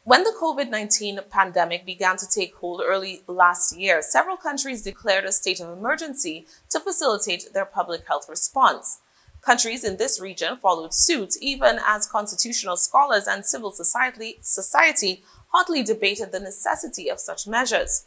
When the COVID-19 pandemic began to take hold early last year, several countries declared a state of emergency to facilitate their public health response. Countries in this region followed suit, even as constitutional scholars and civil society hotly debated the necessity of such measures.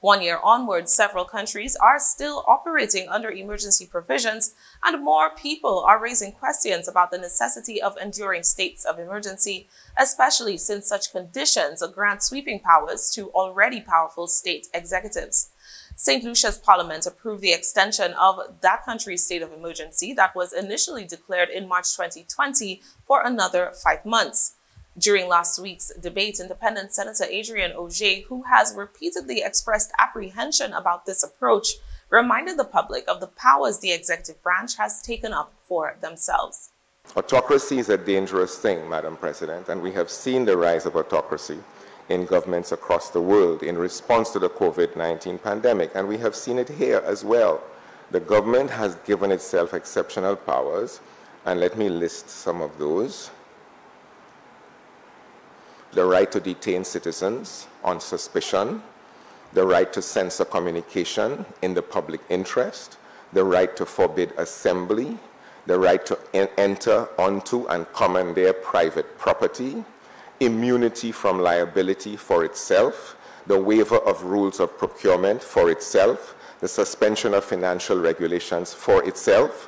1 year onward, several countries are still operating under emergency provisions, and more people are raising questions about the necessity of enduring states of emergency, especially since such conditions grant sweeping powers to already powerful state executives. St. Lucia's parliament approved the extension of that country's state of emergency that was initially declared in March 2020 for another 5 months. During last week's debate, Independent Senator Adrian Auger, who has repeatedly expressed apprehension about this approach, reminded the public of the powers the executive branch has taken up for themselves. Autocracy is a dangerous thing, Madam President, and we have seen the rise of autocracy in governments across the world in response to the COVID-19 pandemic, and we have seen it here as well. The government has given itself exceptional powers, and let me list some of those. The right to detain citizens on suspicion, the right to censor communication in the public interest, the right to forbid assembly, the right to enter onto and commandeer private property, immunity from liability for itself, the waiver of rules of procurement for itself, the suspension of financial regulations for itself.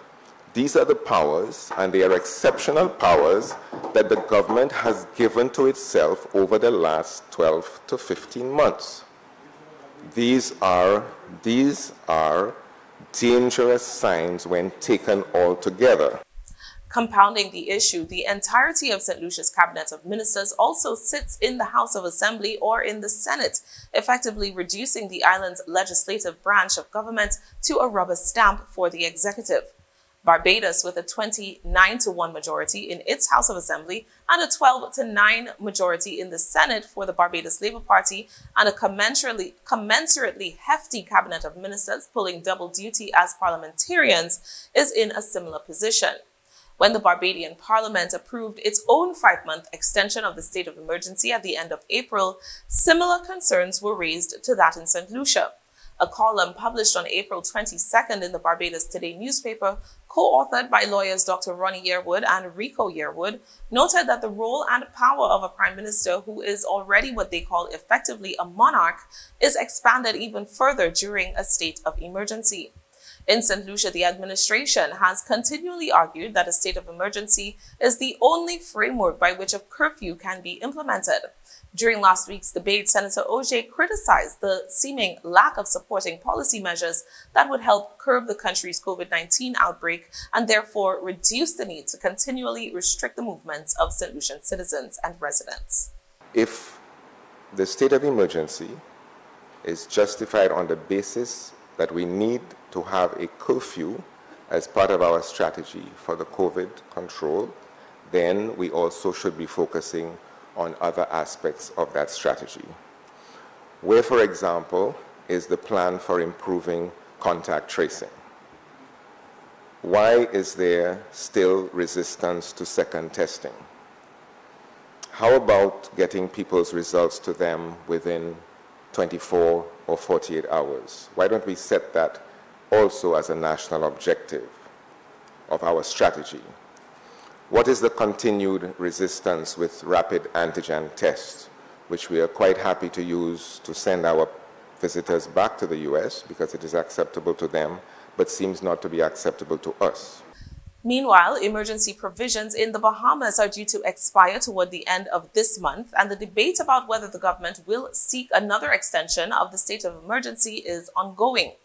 These are the powers, and they are exceptional powers that the government has given to itself over the last 12 to 15 months. These are dangerous signs when taken all together. Compounding the issue, the entirety of St. Lucia's cabinet of ministers also sits in the House of Assembly or in the Senate, effectively reducing the island's legislative branch of government to a rubber stamp for the executive. Barbados, with a 29-1 majority in its House of Assembly and a 12-9 majority in the Senate for the Barbados Labour Party, and a commensurately hefty cabinet of ministers pulling double duty as parliamentarians, is in a similar position. When the Barbadian Parliament approved its own 5-month extension of the state of emergency at the end of April, similar concerns were raised to that in St. Lucia. A column published on April 22nd in the Barbados Today newspaper, co-authored by lawyers Dr. Ronnie Yearwood and Rico Yearwood, noted that the role and power of a prime minister who is already what they call effectively a monarch is expanded even further during a state of emergency. In St. Lucia, the administration has continually argued that a state of emergency is the only framework by which a curfew can be implemented. During last week's debate, Senator Auger criticized the seeming lack of supporting policy measures that would help curb the country's COVID-19 outbreak and therefore reduce the need to continually restrict the movements of St. Lucian citizens and residents. If the state of emergency is justified on the basis that we need to have a curfew as part of our strategy for the COVID control, then we also should be focusing on other aspects of that strategy. Where, for example, is the plan for improving contact tracing? Why is there still resistance to second testing? How about getting people's results to them within 24 or 48 hours? Why don't we set that also as a national objective of our strategy? What is the continued resistance with rapid antigen tests, which we are quite happy to use to send our visitors back to the US because it is acceptable to them, but seems not to be acceptable to us? Meanwhile, emergency provisions in the Bahamas are due to expire toward the end of this month, and the debate about whether the government will seek another extension of the state of emergency is ongoing.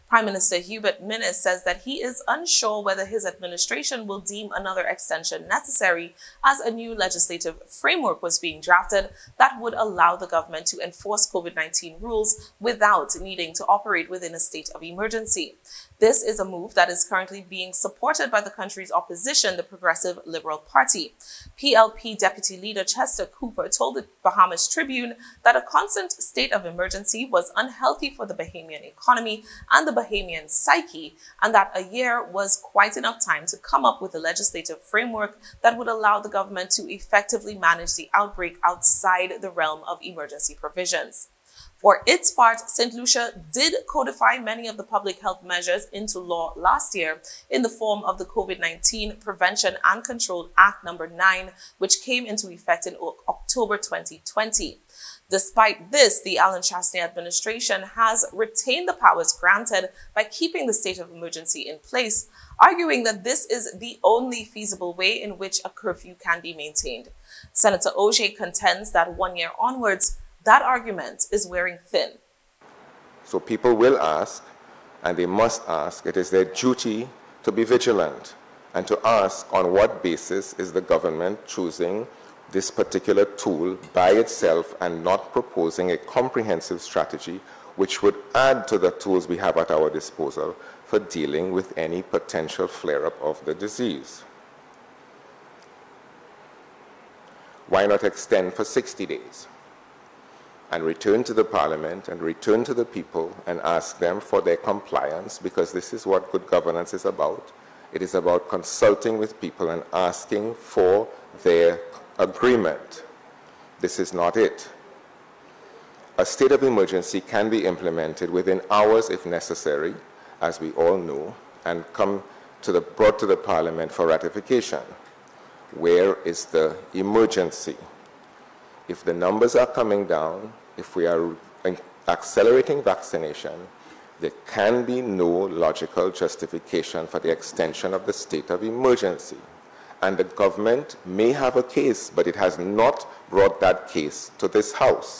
Prime Minister Hubert Minnis says that he is unsure whether his administration will deem another extension necessary, as a new legislative framework was being drafted that would allow the government to enforce COVID-19 rules without needing to operate within a state of emergency. This is a move that is currently being supported by the country's opposition, the Progressive Liberal Party. PLP Deputy Leader Chester Cooper told the Bahamas Tribune that a constant state of emergency was unhealthy for the Bahamian economy and the Bahamian psyche, and that a year was quite enough time to come up with a legislative framework that would allow the government to effectively manage the outbreak outside the realm of emergency provisions. For its part, St. Lucia did codify many of the public health measures into law last year in the form of the COVID-19 Prevention and Control Act No. 9, which came into effect in October 2020. Despite this, the Alan Chastney administration has retained the powers granted by keeping the state of emergency in place, arguing that this is the only feasible way in which a curfew can be maintained. Senator Oje contends that 1 year onwards, that argument is wearing thin. So people will ask, and they must ask, it is their duty to be vigilant and to ask on what basis is the government choosing this particular tool by itself and not proposing a comprehensive strategy which would add to the tools we have at our disposal for dealing with any potential flare-up of the disease. Why not extend for 60 days? And return to the Parliament and return to the people and ask them for their compliance, because this is what good governance is about. It is about consulting with people and asking for their agreement. This is not it. A state of emergency can be implemented within hours if necessary, as we all know, and brought to the Parliament for ratification. Where is the emergency? If the numbers are coming down, if we are accelerating vaccination, there can be no logical justification for the extension of the state of emergency. And the government may have a case, but it has not brought that case to this House.